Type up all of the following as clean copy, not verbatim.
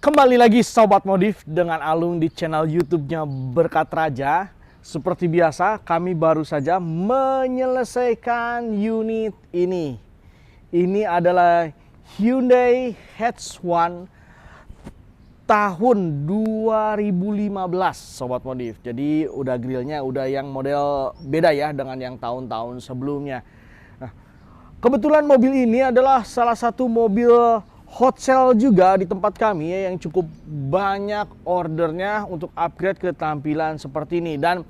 Kembali lagi Sobat Modif dengan Alung di channel YouTube-nya Berkat Raja. Seperti biasa, kami baru saja menyelesaikan unit ini. Ini adalah Hyundai H1 tahun 2015, Sobat Modif. Jadi udah grillnya udah yang model beda ya dengan yang tahun-tahun sebelumnya. Nah, kebetulan mobil ini adalah salah satu mobil hot sale juga di tempat kami ya, yang cukup banyak ordernya untuk upgrade ke tampilan seperti ini. Dan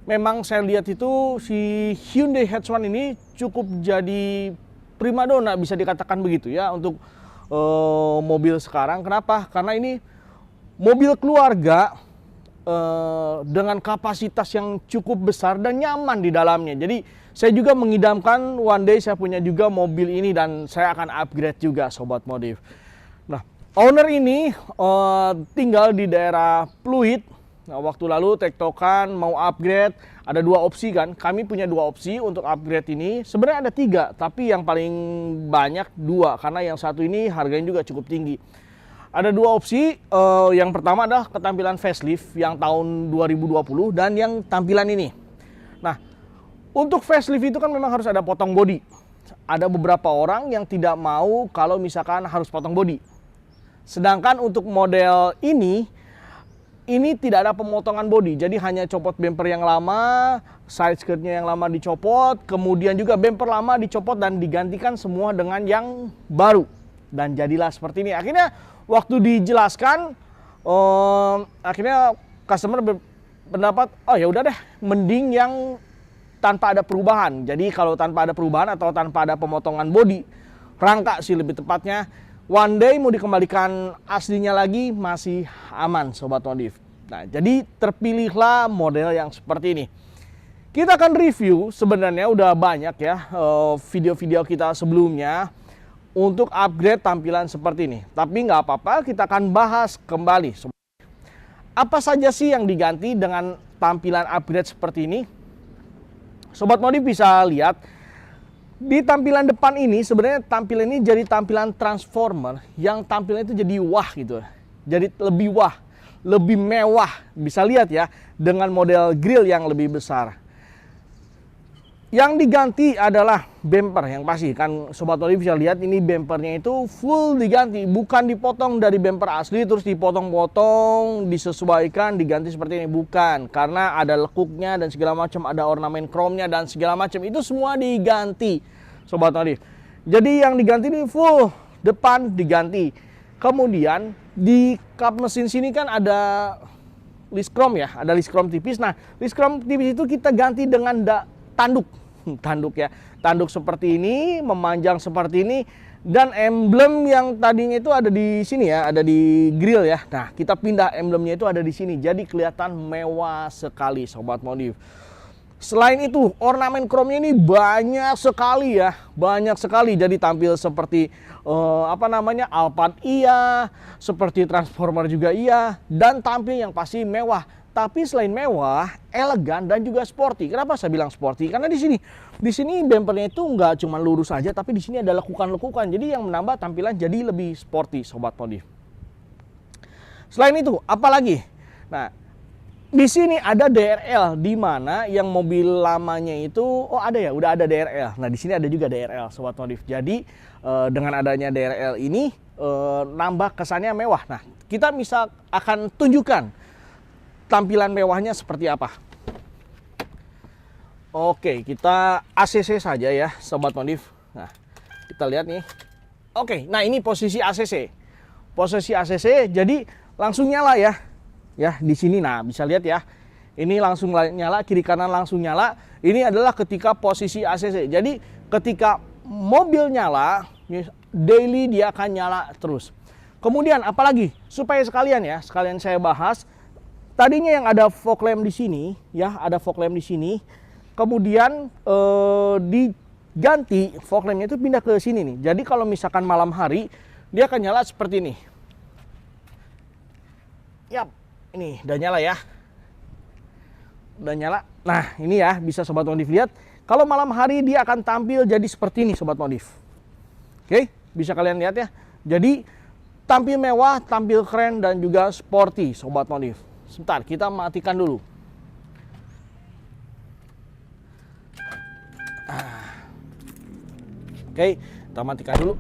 memang saya lihat itu si Hyundai H1 ini cukup jadi primadona, bisa dikatakan begitu ya, untuk mobil sekarang. Kenapa? Karena ini mobil keluarga dengan kapasitas yang cukup besar dan nyaman di dalamnya. Jadi saya juga mengidamkan one day saya punya juga mobil ini dan saya akan upgrade juga, Sobat Modif. Nah, owner ini tinggal di daerah Pluit. Nah, waktu lalu tektokan mau upgrade, ada dua opsi kan. Kami punya dua opsi untuk upgrade ini. Sebenarnya ada tiga, tapi yang paling banyak dua karena yang satu ini harganya juga cukup tinggi. Ada dua opsi, yang pertama adalah ketampilan facelift yang tahun 2020 dan yang tampilan ini. Nah, untuk facelift itu kan memang harus ada potong bodi. Ada beberapa orang yang tidak mau kalau misalkan harus potong bodi. Sedangkan untuk model ini tidak ada pemotongan bodi. Jadi hanya copot bumper yang lama, side skirtnya yang lama dicopot, kemudian juga bumper lama dicopot dan digantikan semua dengan yang baru. Dan jadilah seperti ini. Akhirnya waktu dijelaskan, akhirnya customer berpendapat, oh ya udah deh, mending yang tanpa ada perubahan. Jadi kalau tanpa ada perubahan atau tanpa ada pemotongan bodi, rangka sih lebih tepatnya, one day mau dikembalikan aslinya lagi masih aman, Sobat Modif. Nah, jadi terpilihlah model yang seperti ini. Kita akan review, sebenarnya udah banyak ya video-video kita sebelumnya untuk upgrade tampilan seperti ini. Tapi nggak apa-apa, kita akan bahas kembali. Apa saja sih yang diganti dengan tampilan upgrade seperti ini? Sobat Modif bisa lihat di tampilan depan ini, sebenarnya tampilan ini jadi tampilan transformer yang tampilannya itu jadi wah gitu. Jadi lebih wah, lebih mewah. Bisa lihat ya dengan model grill yang lebih besar. Yang diganti adalah bumper yang pasti kan, Sobat Modif bisa lihat ini bumpernya itu full diganti, bukan dipotong dari bumper asli terus dipotong-potong, disesuaikan, diganti seperti ini, bukan. Karena ada lekuknya dan segala macam, ada ornamen chrome-nya dan segala macam, itu semua diganti, Sobat Modif. Jadi yang diganti ini full depan diganti. Kemudian di kap mesin sini kan ada list chrome ya, ada list chrome tipis. Nah, list chrome tipis itu kita ganti dengan tanduk ya, tanduk seperti ini, memanjang seperti ini, dan emblem yang tadinya itu ada di sini ya, ada di grill ya. Nah, kita pindah emblemnya itu ada di sini, jadi kelihatan mewah sekali, Sobat Modif. Selain itu, ornamen chrome-nya ini banyak sekali ya, banyak sekali. Jadi tampil seperti Alphard iya, seperti Transformer juga iya, dan tampil yang pasti mewah. Tapi selain mewah, elegan dan juga sporty. Kenapa saya bilang sporty? Karena di sini bumpernya itu nggak cuma lurus saja, tapi di sini ada lekukan-lekukan. Jadi yang menambah tampilan jadi lebih sporty, Sobat Modif. Selain itu, apalagi? Nah, di sini ada DRL, di mana yang mobil lamanya itu, ada ya, udah ada DRL. Nah, di sini ada juga DRL, Sobat Modif. Jadi dengan adanya DRL ini nambah kesannya mewah. Nah, kita bisa akan tunjukkan tampilan mewahnya seperti apa. Oke, kita ACC saja ya, Sobat Modif. Nah, kita lihat nih. Oke, nah ini posisi ACC. Posisi ACC, jadi langsung nyala ya. Ya, di sini nah bisa lihat ya. Ini langsung nyala, kiri kanan langsung nyala. Ini adalah ketika posisi ACC. Jadi ketika mobil nyala, daily dia akan nyala terus. Kemudian apalagi? Supaya sekalian saya bahas. Tadinya yang ada fog lamp di sini, ya, ada fog lamp di sini. Kemudian diganti fog lampnya itu pindah ke sini nih. Jadi kalau misalkan malam hari dia akan nyala seperti ini. Yap, ini udah nyala ya. Udah nyala. Nah, ini ya bisa Sobat Modif lihat. Kalau malam hari dia akan tampil jadi seperti ini, Sobat Modif. Oke, bisa kalian lihat ya. Jadi tampil mewah, tampil keren, dan juga sporty, Sobat Modif. Sebentar, kita matikan dulu. Oke, kita matikan dulu.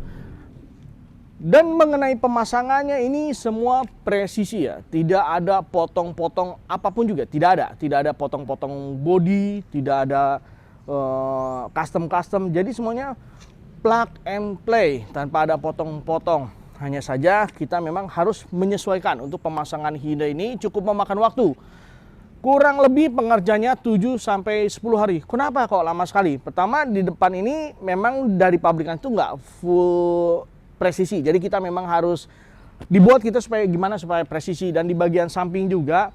Dan mengenai pemasangannya ini semua presisi ya. Tidak ada potong-potong apapun juga, tidak ada. Tidak ada potong-potong body, tidak ada custom-custom. Jadi semuanya plug and play tanpa ada potong-potong. Hanya saja kita memang harus menyesuaikan. Untuk pemasangan Hyundai ini cukup memakan waktu. Kurang lebih pengerjanya 7 sampai 10 hari. Kenapa kok lama sekali? Pertama, di depan ini memang dari pabrikan itu nggak full presisi. Jadi kita memang harus dibuat kita supaya gimana supaya presisi. Dan di bagian samping juga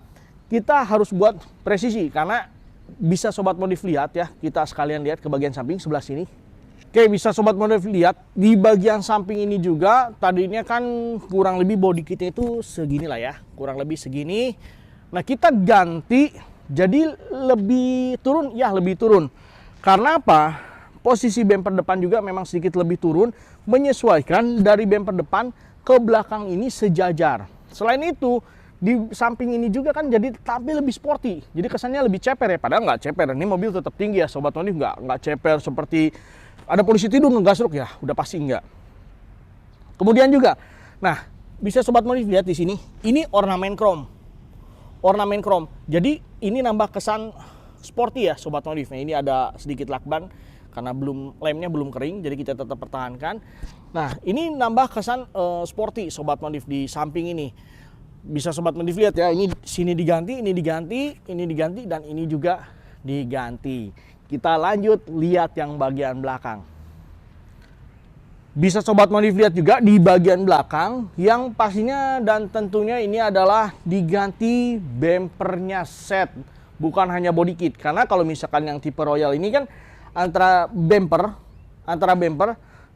kita harus buat presisi. Karena bisa Sobat Modif lihat ya, kita sekalian lihat ke bagian samping sebelah sini. Oke, bisa Sobat Modif lihat di bagian samping ini juga tadinya kan kurang lebih body kitnya itu segini lah ya. Kurang lebih segini. Nah, kita ganti jadi lebih turun, ya lebih turun. Karena apa? Posisi bumper depan juga memang sedikit lebih turun, menyesuaikan dari bumper depan ke belakang ini sejajar. Selain itu, di samping ini juga kan jadi tampil lebih sporty. Jadi kesannya lebih ceper ya, padahal nggak ceper. Ini mobil tetap tinggi ya, Sobat Modif, nggak ceper seperti ada polisi tidur ngegasruk ya, udah pasti enggak. Kemudian juga, nah bisa Sobat Modif lihat di sini, ini ornamen chrome. Ornamen chrome. Jadi ini nambah kesan sporty ya Sobat Modif. Nah, ini ada sedikit lakban karena lemnya belum kering, jadi kita tetap pertahankan. Nah, ini nambah kesan sporty Sobat Modif di samping ini. Bisa Sobat Modif lihat ya, ini sini diganti, ini diganti, ini diganti, dan ini juga diganti. Kita lanjut lihat yang bagian belakang. Bisa Sobat Modif lihat juga di bagian belakang yang pastinya dan tentunya ini adalah diganti bempernya set, bukan hanya body kit. Karena kalau misalkan yang tipe Royal ini kan antara bemper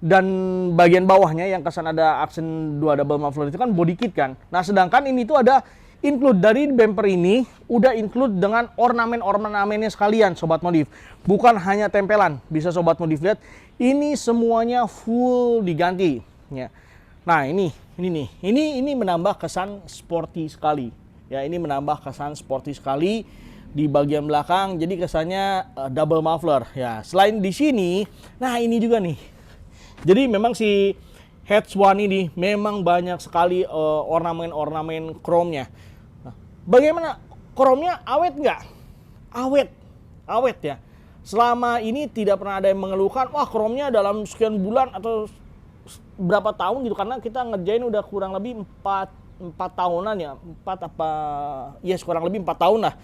dan bagian bawahnya yang kesan ada aksen 2 double muffler itu kan body kit kan. Nah, sedangkan ini tuh ada include dari bumper ini, udah include dengan ornamen-ornamennya sekalian Sobat Modif. Bukan hanya tempelan. Bisa Sobat Modif lihat, ini semuanya full diganti ya. Nah, ini menambah kesan sporty sekali. Ya, ini menambah kesan sporty sekali di bagian belakang. Jadi kesannya double muffler ya. Selain di sini, nah ini juga nih. Jadi memang si H1 ini memang banyak sekali ornamen-ornamen chrome-nya. Nah, bagaimana chrome-nya awet nggak? Awet ya. Selama ini tidak pernah ada yang mengeluhkan, wah chrome-nya dalam sekian bulan atau berapa tahun gitu, karena kita ngerjain udah kurang lebih 4 tahunan ya, kurang lebih 4 tahun lah.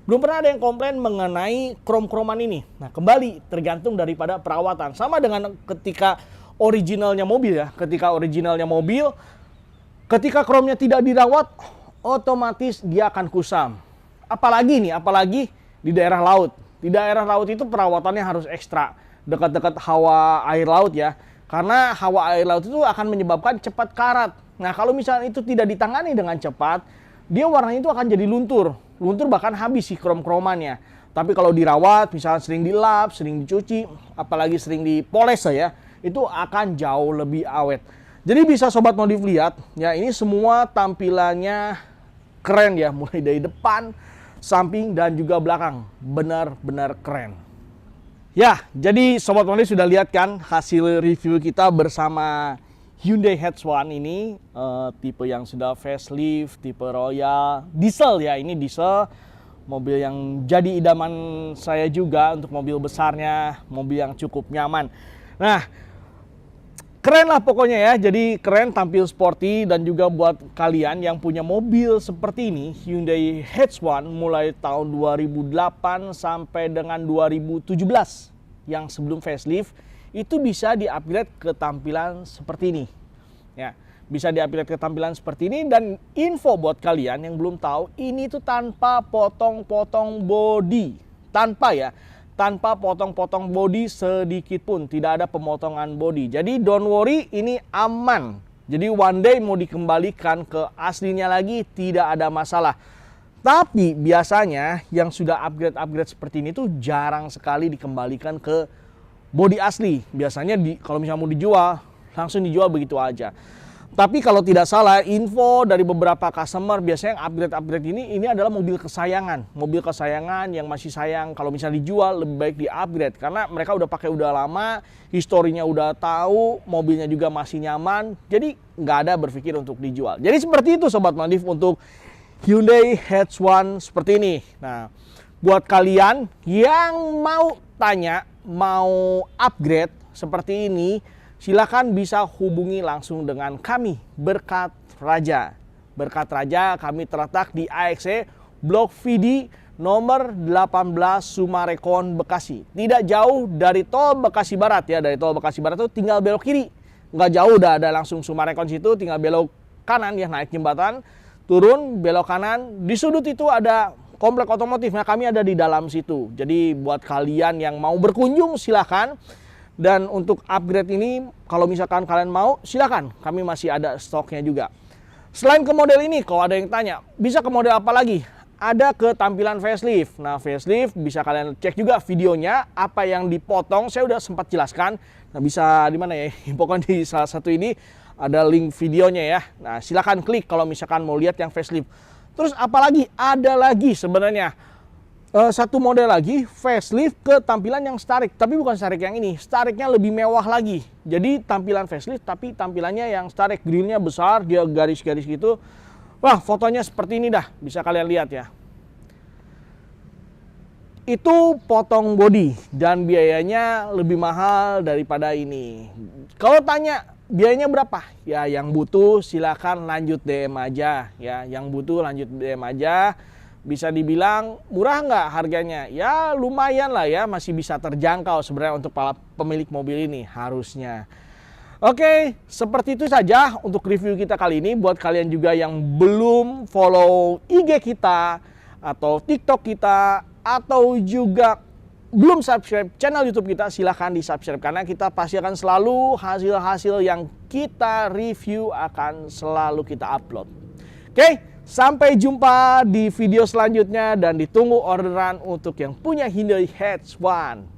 Belum pernah ada yang komplain mengenai krom-kroman ini. Nah, kembali tergantung daripada perawatan. Sama dengan ketika originalnya mobil ya, ketika kromnya tidak dirawat, otomatis dia akan kusam. Apalagi di daerah laut. Di daerah laut itu perawatannya harus ekstra, dekat-dekat hawa air laut ya. Karena hawa air laut itu akan menyebabkan cepat karat. Nah, kalau misalnya itu tidak ditangani dengan cepat, dia warnanya itu akan jadi luntur. Luntur bahkan habis si krom-kromannya. Tapi kalau dirawat, misalnya sering dilap, sering dicuci, apalagi sering dipoles ya, itu akan jauh lebih awet. Jadi bisa Sobat Modif lihat, ya ini semua tampilannya keren ya, mulai dari depan, samping, dan juga belakang. Benar-benar keren. Ya, jadi Sobat Modif sudah lihat kan hasil review kita bersama Hyundai H1 ini. Tipe yang sudah facelift, tipe Royal, diesel ya, ini diesel. Mobil yang jadi idaman saya juga untuk mobil besarnya, mobil yang cukup nyaman. Nah, keren lah pokoknya ya, jadi keren, tampil sporty. Dan juga buat kalian yang punya mobil seperti ini, Hyundai H1 mulai tahun 2008 sampai dengan 2017 yang sebelum facelift, itu bisa di-upgrade ke tampilan seperti ini ya, bisa di-upgrade ke tampilan seperti ini. Dan info buat kalian yang belum tahu, ini tuh tanpa potong-potong body, tanpa potong-potong body sedikit pun, tidak ada pemotongan body. Jadi don't worry, ini aman. Jadi one day mau dikembalikan ke aslinya lagi tidak ada masalah. Tapi biasanya yang sudah upgrade seperti ini tuh jarang sekali dikembalikan ke body asli. Biasanya kalau misalnya mau dijual, langsung dijual begitu aja. Tapi kalau tidak salah, info dari beberapa customer biasanya yang upgrade-upgrade ini adalah mobil kesayangan. Mobil kesayangan yang masih sayang, kalau misalnya dijual lebih baik di-upgrade. Karena mereka udah pakai udah lama, historinya udah tahu, mobilnya juga masih nyaman. Jadi nggak ada berpikir untuk dijual. Jadi seperti itu Sobat Modif untuk Hyundai H1 seperti ini. Nah, buat kalian yang mau tanya, mau upgrade seperti ini, silakan bisa hubungi langsung dengan kami, Berkat Raja. Berkat Raja kami terletak di AXE Blok VD nomor 18 Sumarekon, Bekasi. Tidak jauh dari tol Bekasi Barat ya. Dari tol Bekasi Barat itu tinggal belok kiri. Nggak jauh, udah ada langsung Sumarekon situ, tinggal belok kanan ya, naik jembatan, turun, belok kanan. Di sudut itu ada komplek otomotif. Nah, kami ada di dalam situ. Jadi buat kalian yang mau berkunjung silakan. Dan untuk upgrade ini, kalau misalkan kalian mau, silakan. Kami masih ada stoknya juga. Selain ke model ini, kalau ada yang tanya, bisa ke model apa lagi? Ada ke tampilan facelift. Nah, facelift bisa kalian cek juga videonya, apa yang dipotong, saya udah sempat jelaskan. Nah, bisa di mana ya? Pokoknya di salah satu ini ada link videonya ya. Nah, silakan klik kalau misalkan mau lihat yang facelift. Terus apalagi? Ada lagi sebenarnya. Satu model lagi facelift ke tampilan yang starik, tapi bukan starik yang ini, stariknya lebih mewah lagi. Jadi tampilan facelift tapi tampilannya yang starik, grillnya besar, dia garis-garis gitu. Wah, fotonya seperti ini dah, bisa kalian lihat ya. Itu potong body dan biayanya lebih mahal daripada ini. Kalau tanya biayanya berapa? Ya, yang butuh silakan lanjut DM aja ya, yang butuh lanjut DM aja. Bisa dibilang murah nggak harganya? Ya lumayan lah ya, masih bisa terjangkau sebenarnya untuk para pemilik mobil ini harusnya. Oke, seperti itu saja untuk review kita kali ini. Buat kalian juga yang belum follow IG kita atau TikTok kita atau juga belum subscribe channel YouTube kita, silahkan di subscribe karena kita pasti akan selalu hasil-hasil yang kita review akan selalu kita upload. Oke, sampai jumpa di video selanjutnya dan ditunggu orderan untuk yang punya Hyundai H1.